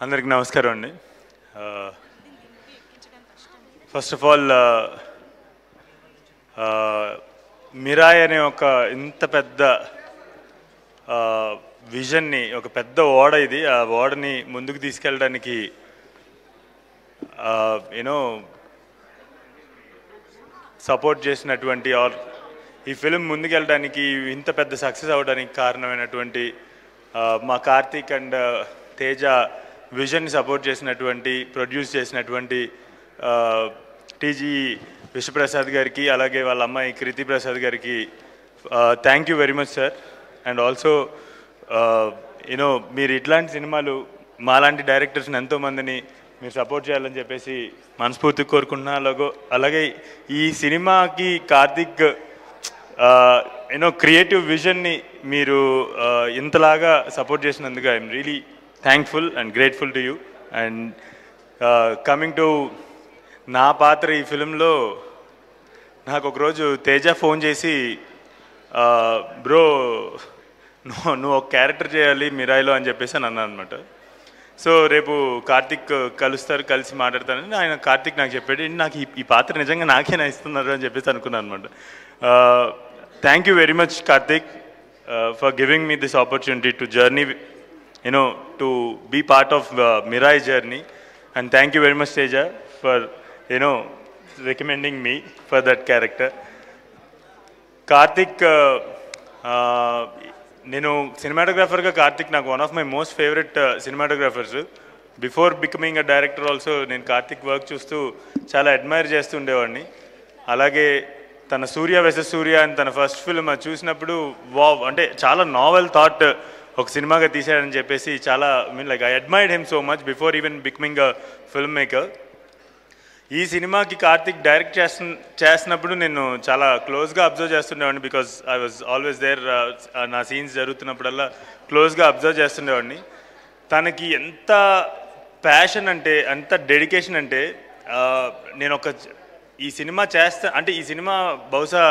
అందరికి నమస్కారం అండి. ఫస్ట్ ఆఫ్ ఆల్ మిరాయ్ అనే ఒక ఇంత పెద్ద విజన్ని, ఒక పెద్ద ఓడ ఇది. ఆ ఓడని ముందుకు తీసుకెళ్ళడానికి యూనో సపోర్ట్ చేసినటువంటి ఆర్ ఈ ఫిలిం ముందుకెళ్ళడానికి, ఇంత పెద్ద సక్సెస్ అవ్వడానికి కారణమైనటువంటి మా కార్తీక్ అండ్ తేజ విజన్ని సపోర్ట్ చేసినటువంటి, ప్రొడ్యూస్ చేసినటువంటి టీజీ విశ్వప్రసాద్ గారికి, అలాగే వాళ్ళ అమ్మాయి కృతి ప్రసాద్ గారికి thank you very much sir. And also you know మీరు ఇట్లాంటి సినిమాలు మాలాంటి డైరెక్టర్స్ని ఎంతోమందిని మీరు సపోర్ట్ చేయాలని చెప్పేసి మనస్ఫూర్తిగా కోరుకుంటున్నా. అలాగే ఈ సినిమాకి కార్తీక్ యూనో క్రియేటివ్ విజన్ని మీరు ఇంతలాగా సపోర్ట్ చేసినందుకు I'm really thankful and grateful to you. And coming to నా పాత్ర ఈ ఫిలింలో, నాకు ఒకరోజు తేజ ఫోన్ చేసి, బ్రో నువ్వు ఒక క్యారెక్టర్ చేయాలి మిరాయిలో అని చెప్పేసి అని అన్నాను అనమాట. సో రేపు కార్తీక్ కలిసి మాట్లాడతానని ఆయన కార్తీక్ నాకు చెప్పాడు. నాకు ఈ పాత్ర నిజంగా నాకేనా ఇస్తున్నారు అని చెప్పేసి అనుకున్నాను అనమాట. Thank you very much Karthik for giving me this opportunity to journey, to be part of Mirai journey. And thank you very much Teja for recommending me for that character. Karthik, నేను సినిమాటోగ్రాఫర్గా కార్తిక్ నాకు one of my most favourite cinematographers. Before becoming a director also నేను Karthik work చూస్తూ చాలా admire చేస్తూ ఉండేవాడిని. అలాగే తన సూర్య వెసెస్ సూర్య అని తన ఫస్ట్ ఫిల్మ్ అది చూసినప్పుడు వావ్, అంటే చాలా నావెల్ థాట్ ఒక సినిమాగా తీసాడని చెప్పేసి చాలా I admired him so much before even becoming a film maker. ఈ సినిమాకి కార్తిక్ డైరెక్ట్ చేస్తున్నప్పుడు నేను చాలా క్లోజ్గా అబ్జర్వ్ చేస్తుండేవాడిని, because I was always there. నా సీన్స్ జరుగుతున్నప్పుడల్లా క్లోజ్గా అబ్జర్వ్ చేస్తుండేవాడిని. తనకి ఎంత ప్యాషన్ అంటే, ఎంత డెడికేషన్ అంటే, నేను ఈ సినిమా అంటే ఈ సినిమా బహుశా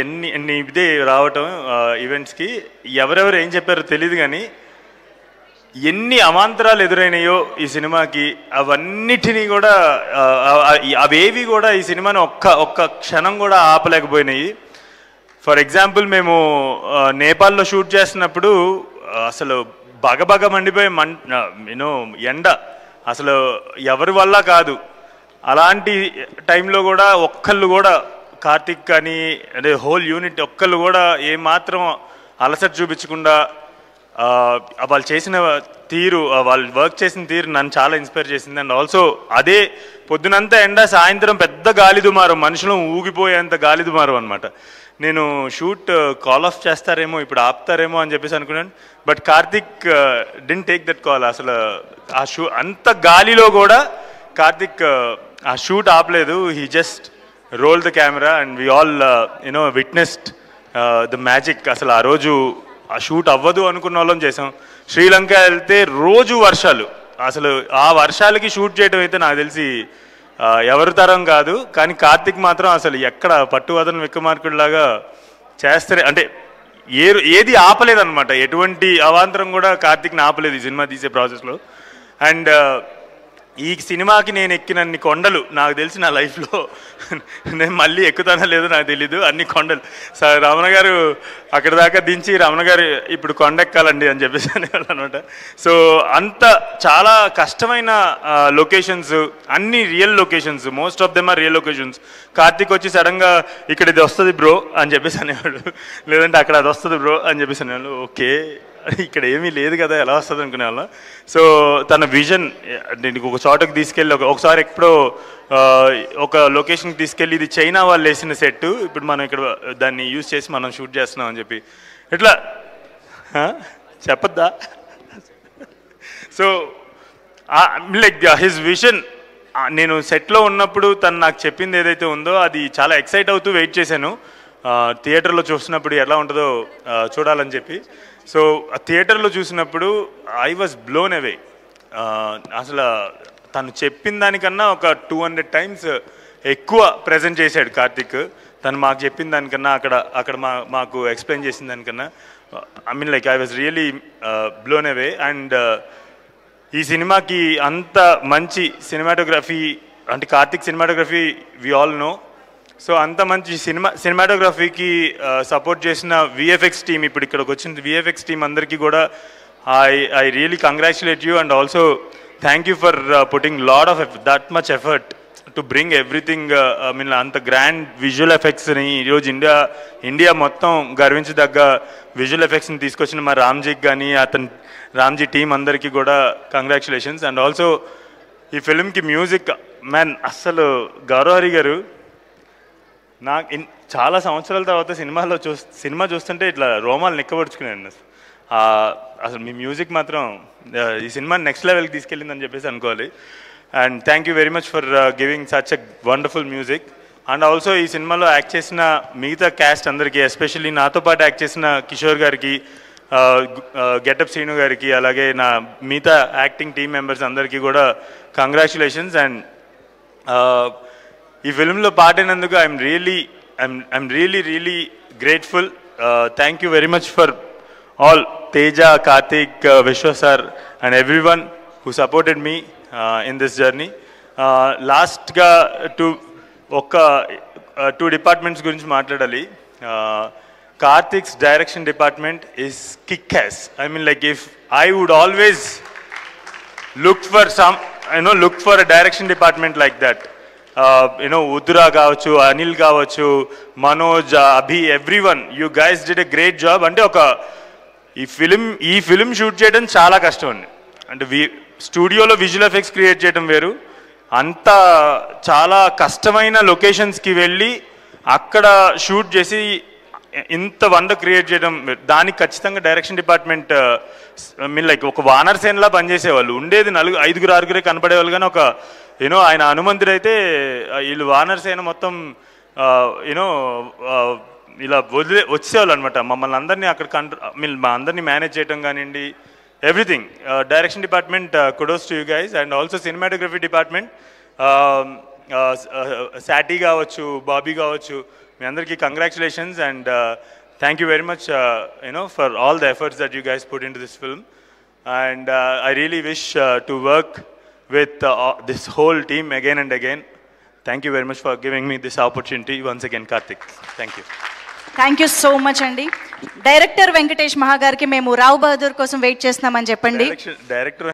ఎన్ని ఇదే రావటం ఈవెంట్స్కి ఎవరెవరు ఏం చెప్పారో తెలియదు, కానీ ఎన్ని అవాంతరాలు ఎదురైనాయో ఈ సినిమాకి, అవన్నిటినీ కూడా అవేవి కూడా ఈ సినిమాని ఒక్క క్షణం కూడా ఆపలేకపోయినాయి. ఫర్ ఎగ్జాంపుల్, మేము నేపాల్లో షూట్ చేస్తున్నప్పుడు అసలు బగబగ మండిపోయే ఎండ అసలు ఎవరి వల్ల కాదు. అలాంటి టైంలో కూడా ఒక్కళ్ళు కూడా కార్తిక్ కానీ అదే హోల్ యూనిట్ ఒక్కళ్ళు కూడా ఏమాత్రం అలసట చూపించకుండా వాళ్ళు చేసిన తీరు, వాళ్ళు వర్క్ చేసిన తీరు నన్ను చాలా ఇన్స్పైర్ చేసింది. అండ్ ఆల్సో అదే పొద్దునంతా ఎండ, సాయంత్రం పెద్ద గాలి దుమారం, మనుషులు ఊగిపోయేంత గాలి దుమారం అనమాట. నేను షూట్ కాల్ ఆఫ్ చేస్తారేమో, ఇప్పుడు ఆపుతారేమో అని చెప్పేసి అనుకున్నాను. But Karthik didn't take that call. అసలు ఆ అంత గాలిలో కూడా కార్తిక్ ఆ షూట్ ఆపలేదు. He just roll the camera and we all witnessed the magic. అసలు ఆ రోజు ఆ షూట్ అవ్వదు అనుకున్న వాళ్ళం చేసాం. శ్రీలంక వెళ్తే రోజు వర్షాలు, అసలు ఆ వర్షాలకి షూట్ చేయడం అయితే నాకు తెలిసి ఎవరి తరం కాదు. కానీ కార్తిక్ మాత్రం అసలు ఎక్కడ పట్టువదన విక్రమార్కుడిలాగా చేస్తారు, అంటే ఏది ఆపలేదన్నమాట. ఎటువంటి అవాంతరం కూడా కార్తిక్ని ఆపలేదు ఈ సినిమా తీసే ప్రాసెస్లో. అండ్ ఈ సినిమాకి నేను ఎక్కినన్ని కొండలు నాకు తెలిసి నా లైఫ్లో నేను మళ్ళీ ఎక్కుతానో లేదో నాకు తెలీదు. అన్ని కొండలు రమణ గారు అక్కడ దాకా దించి, రమణ గారు ఇప్పుడు కొండ ఎక్కాలండి అని చెప్పేసి అనేవాళ్ళు అనమాట. సో అంత చాలా కష్టమైన లొకేషన్స్, అన్ని real locations, most of them are real locations. Karthik వచ్చి సడన్గా ఇక్కడ ఇది వస్తుంది బ్రో అని చెప్పేసి అనేవాడు, లేదంటే అక్కడ అది వస్తుంది బ్రో అని చెప్పేసి అనేవాళ్ళు. ఓకే, ఇక్కడ ఏమీ లేదు కదా, ఎలా వస్తుంది అనుకునే వాళ్ళం. సో తన విజన్ దీనికి ఒక చోటకి తీసుకెళ్ళి, ఒకసారి ఎప్పుడో ఒక లొకేషన్కి తీసుకెళ్ళి, ఇది చైనా వాళ్ళు వేసిన సెట్, ఇప్పుడు మనం ఇక్కడ దాన్ని యూజ్ చేసి మనం షూట్ చేస్తున్నాం అని చెప్పి ఇట్లా చెప్పద్దా. సో లైక్ హిజ్ విజన్, నేను సెట్లో ఉన్నప్పుడు తను నాకు చెప్పింది ఏదైతే ఉందో అది చాలా ఎక్సైట్ అవుతూ వెయిట్ చేశాను. థియేటర్లో చూసినప్పుడు ఎలా ఉంటుందో చూడాలని చెప్పి. సో ఆ థియేటర్లో చూసినప్పుడు ఐ వాజ్ బ్లోన్ అవే. అసలు తను చెప్పిన దానికన్నా ఒక 200 times ఎక్కువ ప్రజెంట్ చేశాడు కార్తిక్. తను మాకు చెప్పిన దానికన్నా, అక్కడ మాకు ఎక్స్ప్లెయిన్ చేసిన దానికన్నా, I mean like I was really blown away. And ఈ సినిమాకి అంత మంచి సినిమాటోగ్రఫీ అంటే Karthik cinematography we all know. So అంత మంచి సినిమాటోగ్రఫీకి సపోర్ట్ చేసిన విఎఫ్ఎక్స్ టీమ్, ఇప్పుడు ఇక్కడికి వచ్చిన విఎఫ్ఎక్స్ టీమ్ అందరికీ కూడా I really congratulate you and also thank you for putting lot of that much effort to bring everything. I mean అంత గ్రాండ్ విజువల్ ఎఫెక్ట్స్ని ఈరోజు ఇండియా మొత్తం గర్వించదగ్గ విజువల్ ఎఫెక్ట్స్ని తీసుకొచ్చిన మా రామ్జీకి కానీ రామ్జీ టీం అందరికీ కూడా కంగ్రాచులేషన్స్. అండ్ ఆల్సో ఈ ఫిల్మ్కి మ్యూజిక్ మ్యాన్ అస్సలు గౌరవహరి గారు నాకు చాలా సంవత్సరాల తర్వాత సినిమా చూస్తుంటే ఇట్లా రోమాలు నిక్కబడుచుకున్నాను. అసలు మీ మ్యూజిక్ మాత్రం ఈ సినిమాని నెక్స్ట్ లెవెల్కి తీసుకెళ్ళిందని చెప్పేసి అనుకోవాలి. And thank you very much for giving such a wonderful music. And also ఈ సినిమాలో యాక్ట్ చేసిన మిగతా క్యాస్ట్ అందరికీ, ఎస్పెషల్లీ నాతో పాటు యాక్ట్ చేసిన కిషోర్ గారికి, గెటప్ శ్రీను గారికి, అలాగే నా మిగతా యాక్టింగ్ టీమ్ మెంబర్స్ అందరికీ కూడా కంగ్రాచులేషన్స్. అండ్ ఈ ఫిల్మ్లో పాడినందుకు I'm really grateful. Thank you very much for all Teja, Karthik, Vishwa sir and everyone who supported me in this journey. Last ga two departments gurinchi maatladali. Karthik's direction department is kick-ass. I mean, like, if I would always look for a direction department like that. Udra gavachu, Anil gavachu, Manoj, Abhi, everyone, you guys did a great job. Ante oka ఈ film shoot చేయడం చాలా కష్టం అండి. అంటే స్టూడియోలో visual effects create చేయడం వేరు, అంత చాలా కష్టమైన లొకేషన్స్కి వెళ్ళి అక్కడ షూట్ చేసి ఇంత వండర్ క్రియేట్ చేయడం, దానికి ఖచ్చితంగా డైరెక్షన్ డిపార్ట్మెంట్ మీన్ లైక్ ఒక వానర్ సేనలా పనిచేసేవాళ్ళు. ఉండేది 5-6 కనపడేవాళ్ళు, కానీ ఒక ఆయన హనుమంతుడైతే వీళ్ళు వానర్ సేన మొత్తం ఇలా వచ్చేవాళ్ళు అనమాట. మమ్మల్ని అందరినీ అక్కడ మా అందరినీ మేనేజ్ చేయడం కానివ్వండి, everything. Direction department kudos to you guys. And also cinematography department, శాటీ కావచ్చు, బాబీ కావచ్చు, మీ అందరికీ congratulations. And thank you very much for all the efforts that you guys put into this film. And I really wish to work with this whole team again and again. Thank you very much for giving me this opportunity once again, Karthik. Thank you. Thank you so much అండి. Director Venkatesh మహా గారికి మేము రావు బహదూర్ కోసం wait చేస్తున్నామని చెప్పండి. Director